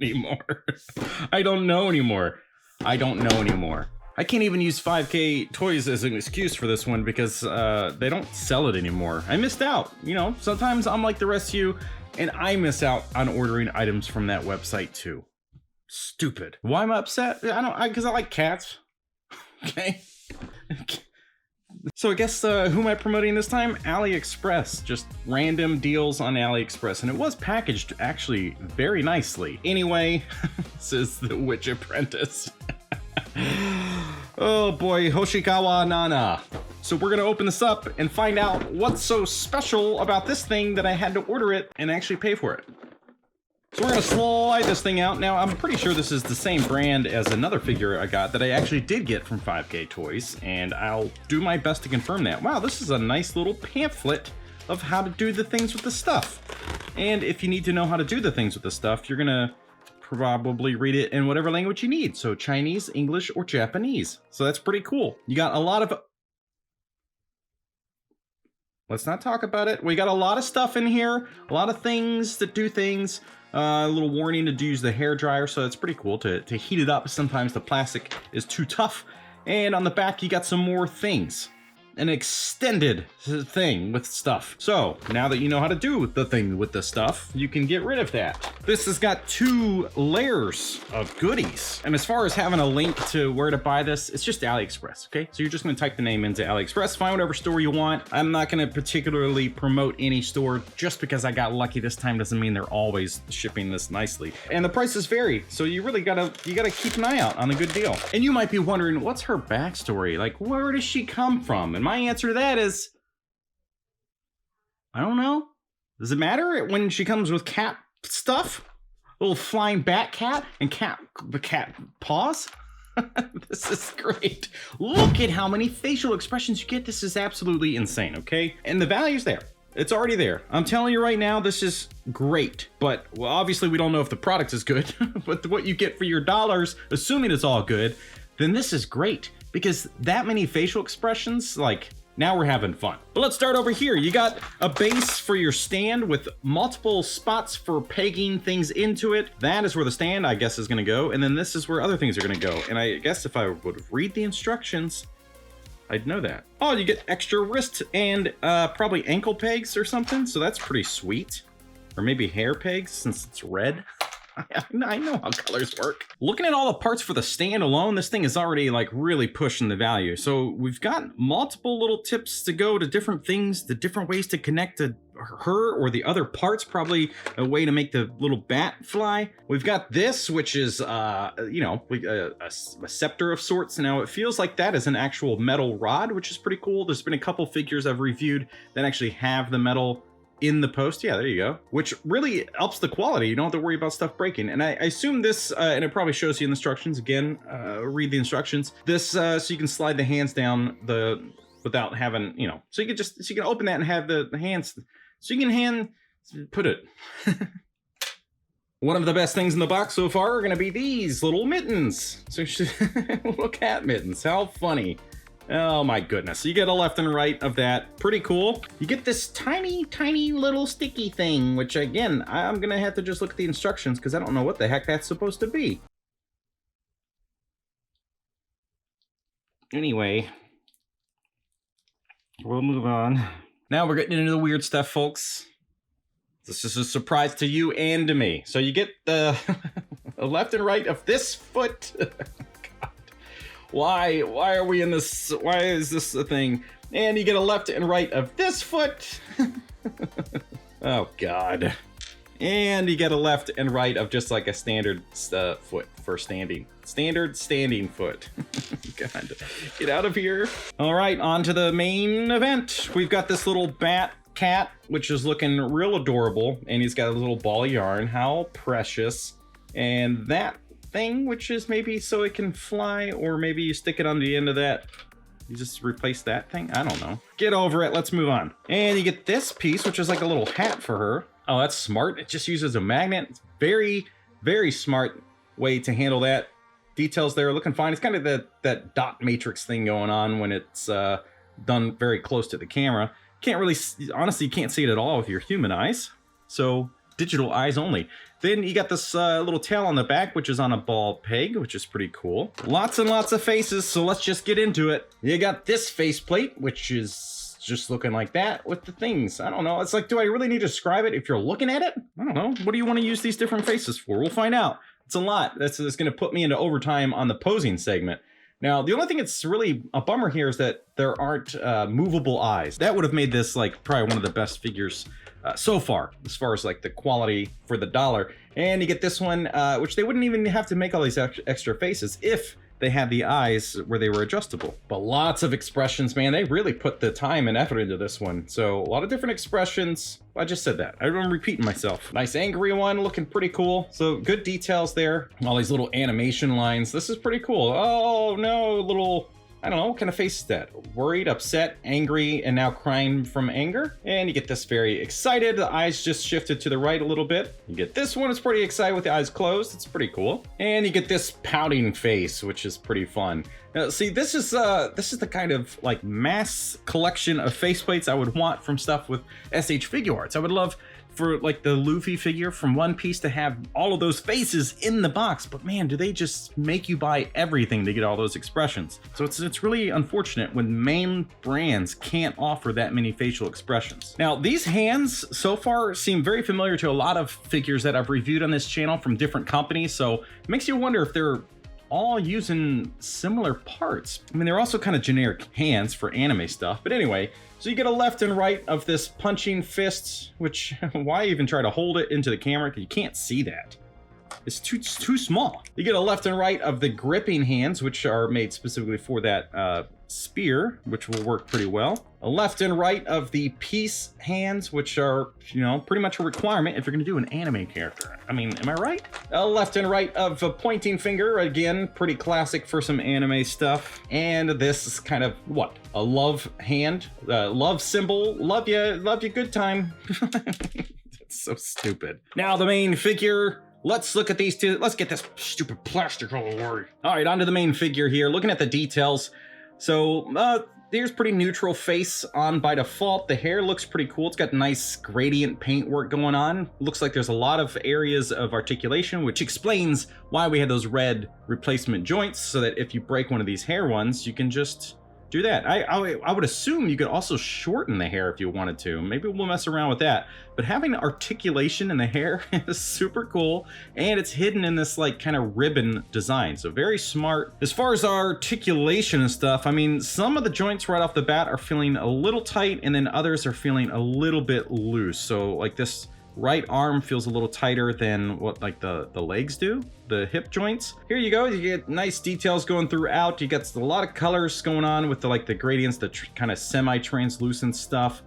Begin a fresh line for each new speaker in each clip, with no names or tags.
anymore. I don't know anymore. I don't know anymore. I can't even use 5K toys as an excuse for this one because they don't sell it anymore. I missed out. You know, sometimes I'm like the rest of you and I miss out on ordering items from that website too. Stupid. Why am I upset? Because I like cats. Okay. So I guess who am I promoting this time? AliExpress. Just random deals on AliExpress. And it was packaged actually very nicely. Anyway, this is the Witch Apprentice. Oh boy, Hoshikawa Nana. So we're gonna open this up and find out what's so special about this thing that I had to order it and actually pay for it. So we're gonna slide this thing out. Now, I'm pretty sure this is the same brand as another figure I got that I actually did get from 5K Toys, and I'll do my best to confirm that. Wow, this is a nice little pamphlet of how to do the things with the stuff. And if you need to know how to do the things with the stuff, you're gonna probably read it in whatever language you need. So Chinese, English, or Japanese. So that's pretty cool. You got a lot of... Let's not talk about it. We got a lot of stuff in here, a lot of things that do things. A little warning to use the hair dryer, so it's pretty cool to heat it up. Sometimes the plastic is too tough. And on the back, you got some more things. An extended thing with stuff. So now that you know how to do the thing with the stuff, you can get rid of that. This has got 2 layers of goodies. And as far as having a link to where to buy this, it's just AliExpress, okay? So you're just gonna type the name into AliExpress, find whatever store you want. I'm not gonna particularly promote any store. Just because I got lucky this time doesn't mean they're always shipping this nicely. And the prices vary, so you really gotta keep an eye out on a good deal. And you might be wondering, what's her backstory? Like, where does she come from? And my answer to that is, I don't know. Does it matter when she comes with cat stuff? A little flying bat cat and cat paws? This is great. Look at how many facial expressions you get. This is absolutely insane, okay? And the value's there. It's already there. I'm telling you right now, this is great. But, well, obviously we don't know if the product is good, but what you get for your dollars, assuming it's all good, then this is great. Because that many facial expressions, like, now we're having fun. But let's start over here. You got a base for your stand with multiple spots for pegging things into it. That is where the stand, I guess, is gonna go. And then this is where other things are gonna go. And I guess if I would read the instructions, I'd know that. Oh, you get extra wrist and probably ankle pegs or something. So that's pretty sweet. Or maybe hair pegs since it's red. I know how colors work. Looking at all the parts for the stand alone, this thing is already like really pushing the value. So we've got multiple little tips to go to different things, the different ways to connect to her or the other parts, probably a way to make the little bat fly. We've got this, which is, you know, a scepter of sorts. Now it feels like that is an actual metal rod, which is pretty cool. There's been a couple figures I've reviewed that actually have the metal in the post. Yeah, there you go. Which really helps the quality. You don't have to worry about stuff breaking. And I assume this, and it probably shows you in the instructions, again, read the instructions. This, so you can slide the hands down without having, you know, so you can open that and have the hands, so you can put it. One of the best things in the box so far are gonna be these little mittens. So little cat mittens, how funny. Oh my goodness. So you get a left and right of that. Pretty cool. You get this tiny, tiny little sticky thing, which again, I'm gonna have to just look at the instructions because I don't know what the heck that's supposed to be. Anyway, we'll move on. Now we're getting into the weird stuff, folks. This is a surprise to you and to me. So you get the left and right of this foot. Why are we in this? Why is this a thing? And you get a left and right of this foot. Oh God. And you get a left and right of just like a standard foot for standing. Standard standing foot. God, get out of here. All right, on to the main event. We've got this little bat cat, which is looking real adorable. And he's got a little ball of yarn. How precious. And that thing, which is maybe so it can fly, or maybe you stick it on the end of that. You just replace that thing? I don't know. Get over it. Let's move on. And you get this piece, which is like a little hat for her. Oh, that's smart. It just uses a magnet. It's very, very smart way to handle that. Details there looking fine. It's kind of that dot matrix thing going on when it's done very close to the camera. Can't really, honestly, you can't see it at all with your human eyes. So digital eyes only. Then you got this little tail on the back, which is on a ball peg, which is pretty cool. Lots and lots of faces, so let's just get into it. You got this faceplate, which is just looking like that with the things. I don't know. It's like, do I really need to describe it if you're looking at it? I don't know. What do you want to use these different faces for? We'll find out. It's a lot. That's going to put me into overtime on the posing segment. Now, the only thing that's really a bummer here is that there aren't movable eyes. That would have made this like probably one of the best figures so far as like the quality for the dollar. And you get this one, which they wouldn't even have to make all these extra faces if they had the eyes where they were adjustable. But lots of expressions, man. They really put the time and effort into this one. So a lot of different expressions. I just said that. I'm repeating myself. Nice angry one, looking pretty cool. So good details there. All these little animation lines. This is pretty cool. Oh no, little, I don't know, what kind of face is that? Worried, upset, angry, and now crying from anger. And you get this very excited. The eyes just shifted to the right a little bit. You get this one, it's pretty excited with the eyes closed. It's pretty cool. And you get this pouting face, which is pretty fun. Now, see, this is the kind of like mass collection of faceplates I would want from stuff with SH Figuarts. I would love for like the Luffy figure from One Piece to have all of those faces in the box, but man, do they just make you buy everything to get all those expressions. So it's really unfortunate when main brands can't offer that many facial expressions. Now, these hands so far seem very familiar to a lot of figures that I've reviewed on this channel from different companies, so it makes you wonder if they're all using similar parts. I mean, they're also kind of generic hands for anime stuff, but anyway, so you get a left and right of this punching fist, which why even try to hold it into the camera? Because you can't see that. It's too small. You get a left and right of the gripping hands, which are made specifically for that spear, which will work pretty well. A left and right of the peace hands, which are, you know, pretty much a requirement if you're gonna do an anime character. I mean, am I right? A left and right of a pointing finger, again, pretty classic for some anime stuff. And this is kind of, what? A love hand, love symbol, love you, good time. That's so stupid. Now the main figure. Let's look at these two. Let's get this stupid plastic out of the way. All right, onto the main figure here. Looking at the details. So there's pretty neutral face on by default. The hair looks pretty cool. It's got nice gradient paint work going on. Looks like there's a lot of areas of articulation, which explains why we had those red replacement joints, so that if you break one of these hair ones, you can just do that. I would assume you could also shorten the hair if you wanted to. Maybe we'll mess around with that. But having articulation in the hair is super cool, and it's hidden in this like kind of ribbon design. So very smart. As far as articulation and stuff, I mean, some of the joints right off the bat are feeling a little tight, and then others are feeling a little bit loose. So like this right arm feels a little tighter than what like the legs do, the hip joints. Here you go, you get nice details going throughout. You got a lot of colors going on with the like the gradients, the kind of semi-translucent stuff,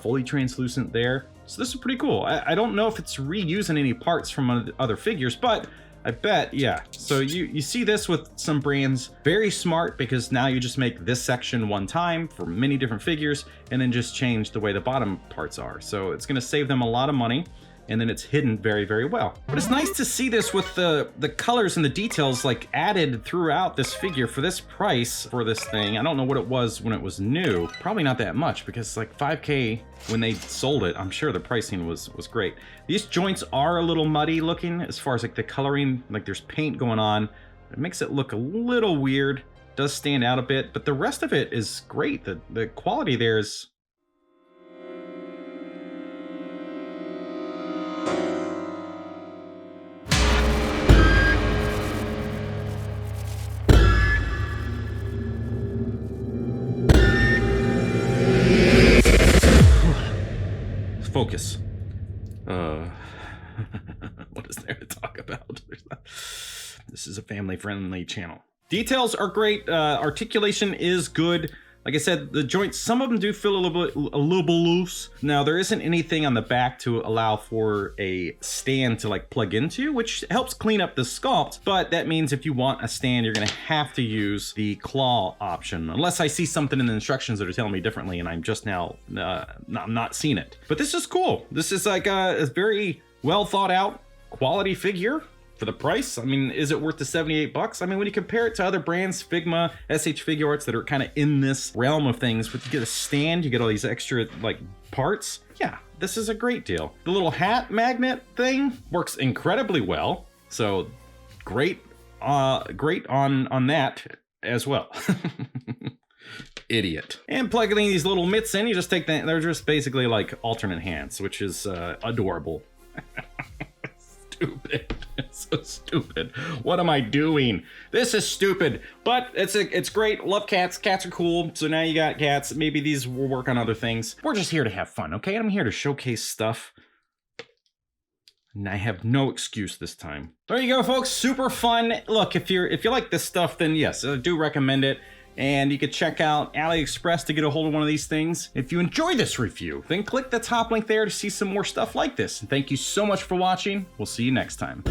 fully translucent there. So this is pretty cool. I don't know if it's reusing any parts from other figures, but I bet, yeah. So you see this with some brands, very smart, because now you just make this section one time for many different figures and then just change the way the bottom parts are. So it's gonna save them a lot of money, and then it's hidden very, very well. But it's nice to see this with the colors and the details like added throughout this figure for this price for this thing. I don't know what it was when it was new. Probably not that much, because like $5K when they sold it, I'm sure the pricing was great. These joints are a little muddy looking as far as like the coloring, like there's paint going on. It makes it look a little weird, does stand out a bit, but the rest of it is great. The quality there is focus. What is there to talk about? This is a family-friendly channel. Details are great. Articulation is good. Like I said, the joints, some of them do feel a little bit loose. Now, there isn't anything on the back to allow for a stand to like plug into, which helps clean up the sculpt. But that means if you want a stand, you're gonna have to use the claw option, unless I see something in the instructions that are telling me differently and I'm just now not seeing it. But this is cool. This is like a very well thought out quality figure. For the price, I mean, is it worth the 78 bucks? I mean, when you compare it to other brands, Figma, SH Figuarts that are kind of in this realm of things, but you get a stand, you get all these extra like parts, yeah, this is a great deal. The little hat magnet thing works incredibly well. So great, great on that as well. Idiot. And plugging these little mitts in, you just take they're just basically like alternate hands, which is adorable. Stupid. It's so stupid. What am I doing? This is stupid, but it's great. Love cats. Cats are cool. So now you got cats. Maybe these will work on other things. We're just here to have fun, okay? I'm here to showcase stuff. And I have no excuse this time. There you go, folks. Super fun. Look, if you like this stuff, then yes, I do recommend it. And you can check out AliExpress to get a hold of one of these things. If you enjoy this review, then click the top link there to see some more stuff like this. And thank you so much for watching. We'll see you next time.